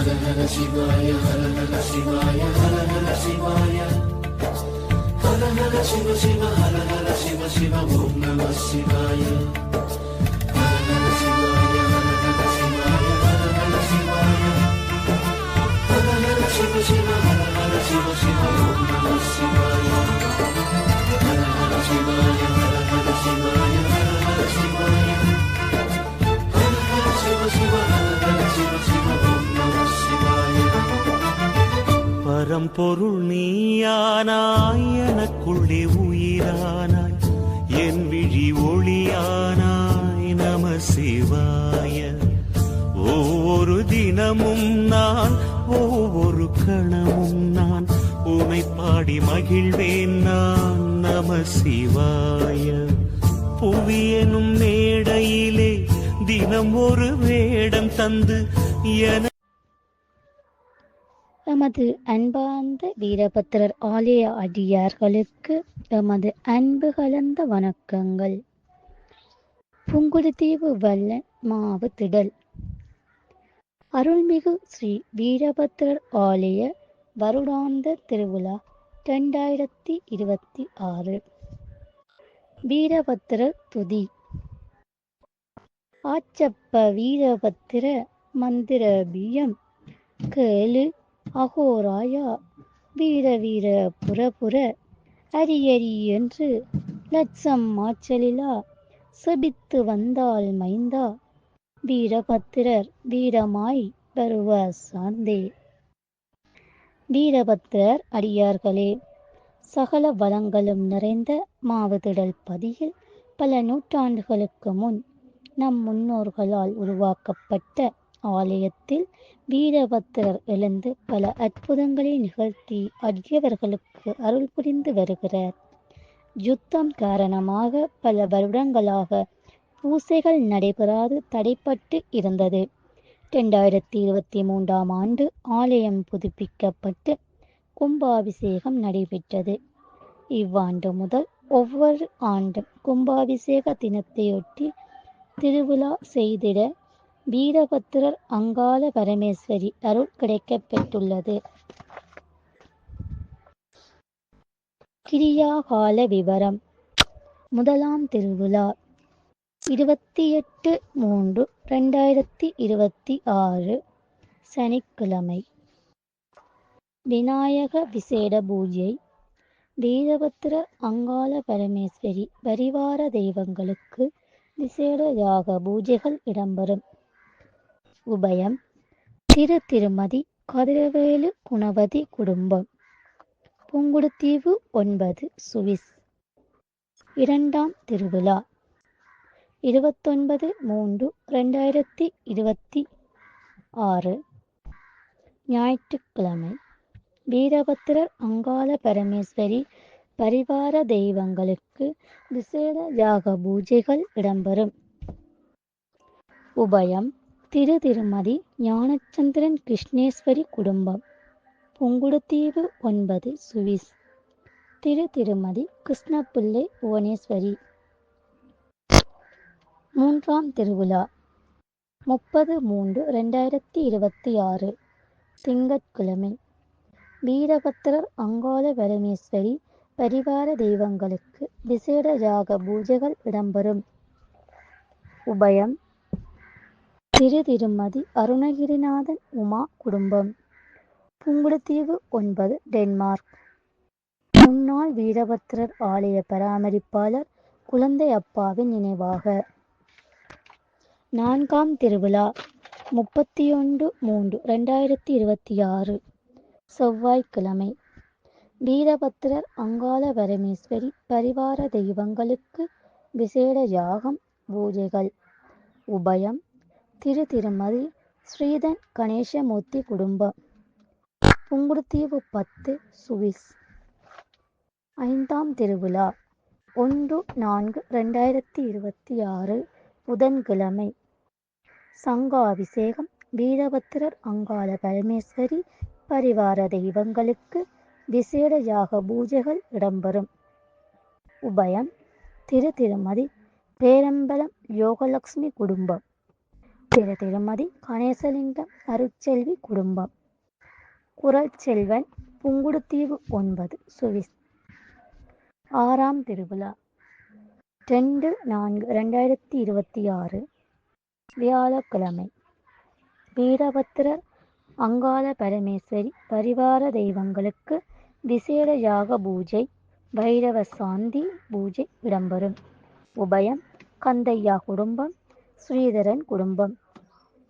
ஹர சிவாய ஹர ஹர சிவாய ஹர ஹர சிவாய ஹர ஹர சிவ சிவ ஹர ஹர சிவ சிவ ஓம் நம சிவாய ஹர ஹர சிவாய ஹர ஹர சிவாய ஹர ஹர சிவாய ஹர ஹர சிவ சிவ ஹர ஹர சிவ சிவ ஓம் நம சிவாய ஹர ஹர சிவாய ஹர ஹர சிவாய ஹர ஹர சிவாய ஹர ஹர சிவ சிவ ஹர ஹர சிவ சிவ ஓம் நம சிவாய. பரம்பொருள் நீயானாய், எனக்குள்ளே உயிரானாய், என் விழி ஒளியானாய், நம சிவாய. ஒவ்வொரு தினமும் நான், ஒவ்வொரு கணமும் நான் உனை பாடி மகிழ்வேன் நான், நம சிவாய. புவியனும் மேடையிலே தினம் ஒரு வேடம் தந்து என எமது அன்பார்ந்த வீரபத்திரர் ஆலய அடியார்களுக்கு எமது அன்பு கலந்த வணக்கங்கள். புங்குடுதீவு வல்லன் மாவு திடல் அருள்மிகு ஸ்ரீ வீரபத்திரர் ஆலய வருடாந்த திருவிழா 2026. வீரபத்திரர் துதி. ஆச்சப்ப வீரபத்திர மந்திரபியம் கேளு அகோராயா, வீர வீர புறபுற அரியரி என்று லட்சம் மாச்சலிலா செபித்து வந்தால் மைந்தா, வீரபத்திரர் வீரமாய் வருவ சார்ந்தே. வீரபத்திரர் அடியார்களே, சகல வளங்களும் நிறைந்த மாவுதிடல் பதியில் பல நூற்றாண்டுகளுக்கு முன் நம் முன்னோர்களால் உருவாக்கப்பட்ட ஆலயத்தில் வீரபத்திரர் எழுந்து பல அற்புதங்களை நிகழ்த்தி அடியவர்களுக்கு அருள் புரிந்து வருகிறார். யுத்தம் காரணமாக பல வருடங்களாக பூசைகள் நடைபெறாது தடைப்பட்டு இருந்தது. 2023ஆம் ஆண்டு ஆலயம் புதுப்பிக்கப்பட்டு கும்பாபிஷேகம் நடைபெற்றது. இவ்வாண்டு முதல் ஒவ்வொரு ஆண்டும் கும்பாபிஷேக தினத்தையொட்டி திருவிழா செய்திட வீரபத்திரர் அங்காள பரமேஸ்வரி அருள் கிடைக்கப் பெற்றுள்ளது. கிரியாகால விவரம். முதலாம் திருவிழா 28/3/2026 சனிக்கிழமை. விநாயக விசேட பூஜை. வீரபத்திரர் அங்காள பரமேஸ்வரி பரிவார தெய்வங்களுக்கு விசேட யாக பூஜைகள் இடம்பெறும். உபயம் திருமதி கதிரவேலு குணவதி குடும்பம், புங்குடுதீவு 9 சுவிஸ். இரண்டாம் திருவிழா 29/3/2026 ஞாயிற்றுக்கிழமை. வீரபத்திரர் அங்காள பரமேஸ்வரி பரிவார தெய்வங்களுக்கு விசேட யாக பூஜைகள் இடம்பெறும். உபயம் திருமதி ஞானச்சந்திரன் கிருஷ்ணேஸ்வரி குடும்பம், புங்குடுதீவு 9 சுவிஸ். திருமதி கிருஷ்ணபிள்ளை புவனேஸ்வரி. மூன்றாம் திருவிழா 30/3/2026 திங்கட்கிழமை. வீரபத்திரர் அங்காள பரமேஸ்வரி பரிவார தெய்வங்களுக்கு விசேட யாக பூஜைகள் இடம்பெறும். உபயம் திருமதி அருணகிரிநாதன் உமா குடும்பம், புங்குடுதீவு 9 டென்மார்க். முன்னாள் வீரபத்திரர் ஆலய பராமரிப்பாளர் குழந்தை அப்பாவின் நினைவாக. நான்காம் திருவிழா 31/3/2026 செவ்வாய்க்கிழமை. வீரபத்திரர் அங்காள பரமேஸ்வரி பரிவார தெய்வங்களுக்கு விசேட யாகம் பூஜைகள். உபயம் திருமதி ஸ்ரீதன் கணேசமூர்த்தி குடும்பம், புங்குடுதீவு 10 சுவிஸ். ஐந்தாம் திருவிழா 1/4/2026 புதன்கிழமை. சங்காபிஷேகம். வீரபத்திரர் அங்காள பரமேஸ்வரி பரிவார தெய்வங்களுக்கு விசேட யாக பூஜைகள் இடம்பெறும். உபயம் திருமதி பேரம்பலம் யோகலட்சுமி குடும்பம், திரு திருமதி கணேசலிங்கம் அருட்செல்வி குடும்பம். குறள் செல்வன் புங்குடுதீவு 9 சுவிஸ். 6ஆம் திருவிழா 2/4/2026 வியாழக்கிழமை. வீரபத்திரர் அங்காள பரமேஸ்வரி பரிவார தெய்வங்களுக்கு விசேட யாக பூஜை, பைரவ சாந்தி பூஜை இடம்பெறும். உபயம் கந்தையா குடும்பம், ஸ்ரீதரன் குடும்பம்,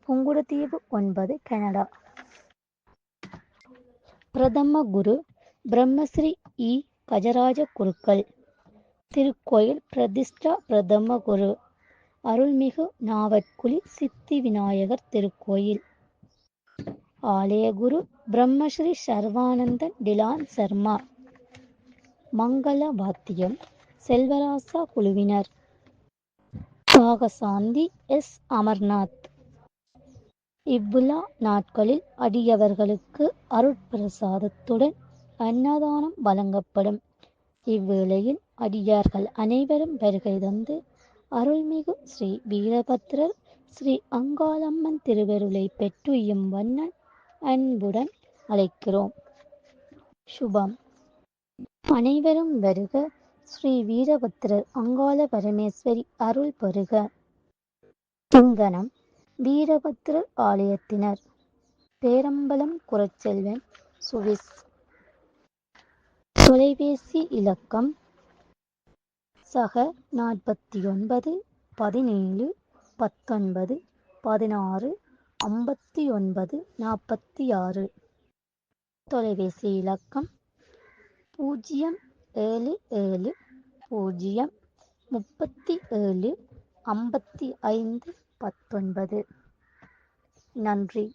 புங்குடுதீவு 9 கனடா. பிரதம குரு பிரம்மஸ்ரீ இ. கஜராஜ குருக்கள். திருக்கோயில் பிரதிஷ்டா. பிரதம குரு அருள்மிகு நாவற்குழி சித்தி விநாயகர் திருக்கோயில். ஆலய குரு பிரம்மஸ்ரீ சர்வானந்தன் டிலான் சர்மா. மங்கள வாத்தியம் செல்வராசா குழுவினர். யாகசாந்தி எஸ். அமர்நாத். இவ்விழா நாட்களில் அடியவர்களுக்கு அருட்பிரசாதத்துடன் அன்னதானம் வழங்கப்படும். இவ்வேளையில் அடியார்கள் அனைவரும் வருகை தந்து அருள்மிகு ஸ்ரீ வீரபத்திரர் ஸ்ரீ அங்காளம்மன் திருவருளை பெற்றுயும் வண்ணன் அன்புடன் அழைக்கிறோம். சுபம். அனைவரும் வருக. ஸ்ரீ வீரபத்திரர் அங்காள பரமேஸ்வரி அருள் பெறுக. திங்கணம் வீரபத்திரர் ஆலயத்தினர். பேரம்பலம் குறச்செல்வன் சுவிஸ். தொலைபேசி இலக்கம் சக 49 17 19 16 59 46. தொலைபேசி இலக்கம் 077 0 37 55 19. நன்றி.